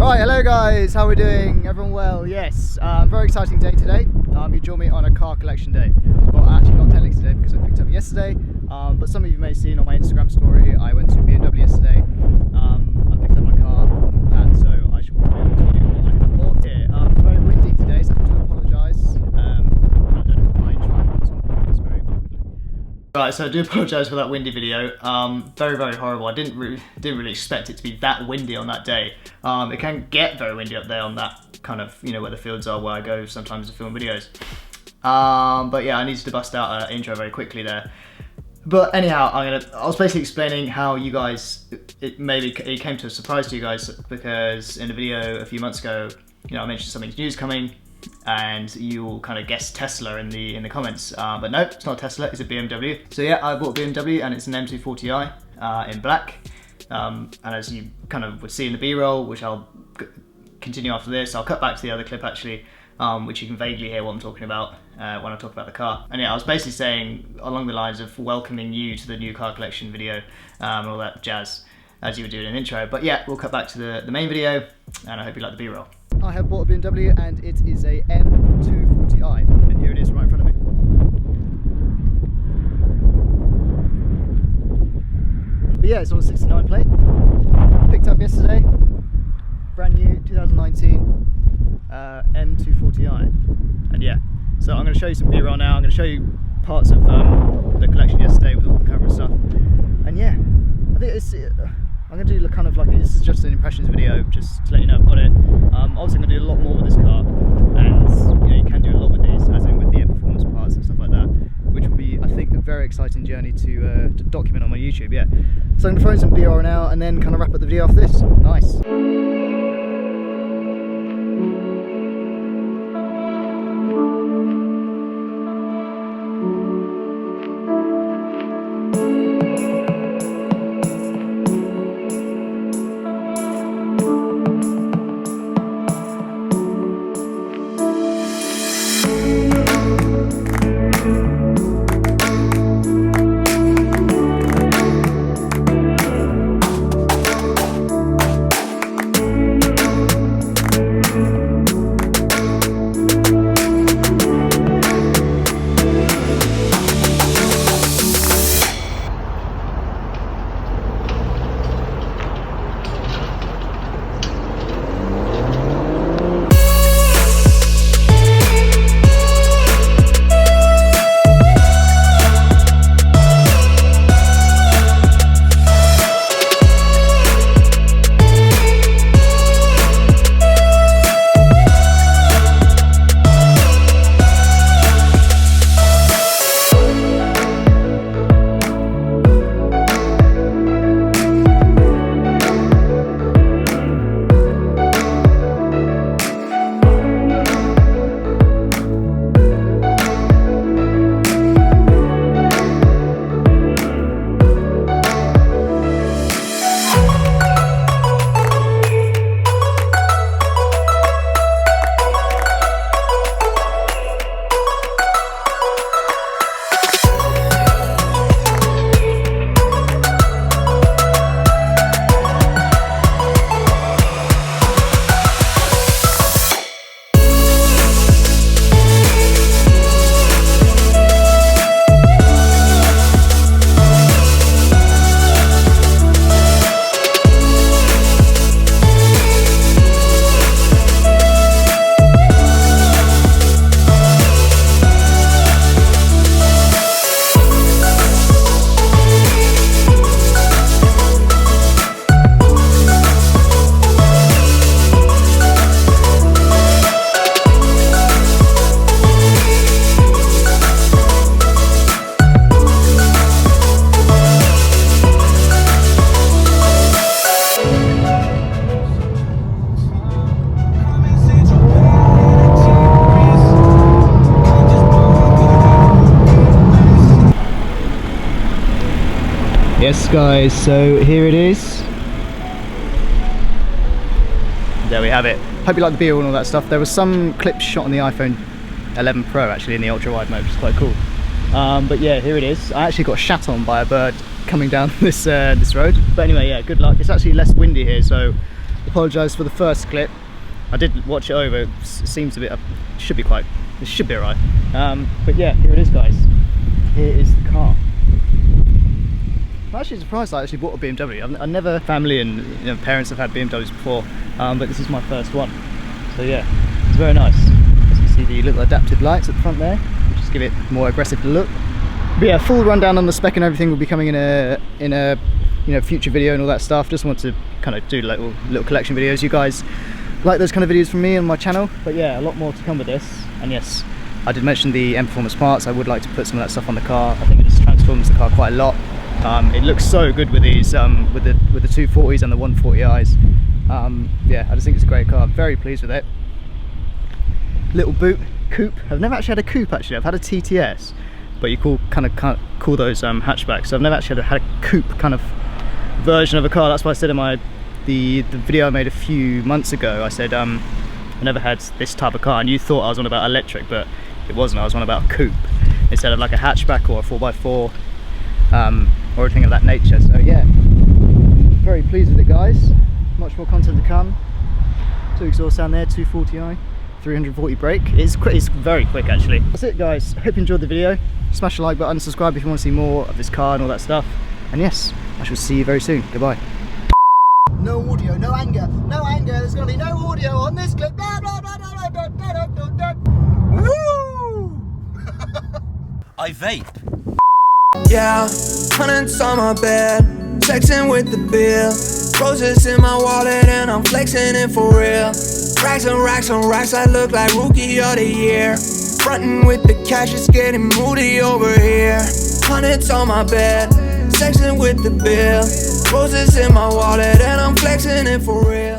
Right, hello guys, how are we doing? Everyone well? Yes, very exciting day today. You join me on a car collection day. Well, actually not technically today because I picked up yesterday, but some of you may have seen on my Instagram story, I went to BMW yesterday and picked up my car, and so I should be able to you what I have bought here. It's very windy today, so I have to apologise. I don't know why I try and put on this very quickly. Right, so I do apologise for that windy video. Very, very horrible. I didn't really expect it to be that windy on that day. It can get very windy up there on that kind of, you know, where the fields are, where I go sometimes to film videos. But yeah, I needed to bust out an intro very quickly there. But anyhow, I was basically explaining how you guys, it came to a surprise to you guys, because in a video a few months ago, you know, I mentioned something's news coming, and you all kind of guessed Tesla in the comments, but no, it's not Tesla, it's a BMW. So yeah, I bought a BMW and it's an M240i in black, and as you kind of would see in the B-roll, which I'll continue after this, I'll cut back to the other clip actually, which you can vaguely hear what I'm talking about when I talk about the car. And yeah, I was basically saying along the lines of welcoming you to the new car collection video and all that jazz, as you were doing an intro. But yeah, we'll cut back to the main video, and I hope you like the B-roll. I have bought a BMW and it is a M240i, and here it is right in front of me. But yeah, it's on a 69 plate. Picked up yesterday, brand new 2019 M240i, and yeah. So I'm going to show you some B-roll now. I'm going to show you parts of the collection yesterday with all the camera stuff, and yeah, I think it's. I'm going to do kind of like, this is just an impressions video, just to let you know I've got it. Obviously I'm going to do a lot more with this car, and you know, you can do a lot with these, as in with the performance parts and stuff like that, which will be, I think, a very exciting journey to document on my YouTube, yeah. So I'm going to throw in some B-roll now, and then kind of wrap up the video after this. Nice. Yes guys, so here it is. There we have it. Hope you like the B-roll and all that stuff. There was some clips shot on the iPhone 11 Pro actually in the ultra wide mode, which is quite cool. But yeah, here it is. I actually got shat on by a bird coming down this road. But anyway, yeah, good luck. It's actually less windy here, so Apologise for the first clip. I did watch it over. It seems a bit. It should be alright. But yeah, here it is, guys. Here is the car. I'm actually surprised I actually bought a BMW. I never, family and parents have had BMWs before, but this is my first one. So yeah, it's very nice. As you can see the little adaptive lights at the front there, which just give it a more aggressive look. But yeah, full rundown on the spec and everything will be coming in a future video and all that stuff. Just want to kind of do little collection videos. You guys like those kind of videos from me on my channel, but yeah, a lot more to come with this. And yes, I did mention the M Performance parts. I would like to put some of that stuff on the car. I think it just transforms the car quite a lot. It looks so good with these, with the 240s and the 140i's. Yeah, I just think it's a great car. I'm very pleased with it. Little boot coupe. I've never actually had a coupe actually. I've had a TTS, but you can't call those hatchbacks. So I've never actually had a coupe kind of version of a car. That's why I said in the video I made a few months ago. I said I never had this type of car, and you thought I was on about electric, but it wasn't. I was on about a coupe instead of like a hatchback or a 4x4. Or anything of that nature. So yeah, very pleased with it, guys. Much more content to come. 2 exhaust down there, 240i, 340 brake. It's very quick actually. That's it, guys. Hope you enjoyed the video. Smash the like button, subscribe if you want to see more of this car and all that stuff. And yes, I shall see you very soon. Goodbye. No audio, no anger, no anger. There's going to be no audio on this clip. Blah, blah, blah, blah, blah, blah, blah, blah. Woo! I vape. Yeah, hundreds on my bed, flexing with the bill. Roses in my wallet and I'm flexing it for real. Racks and racks on racks, I look like rookie of the year. Frontin' with the cash, it's getting moody over here. Hundreds on my bed, flexing with the bill. Roses in my wallet and I'm flexing it for real.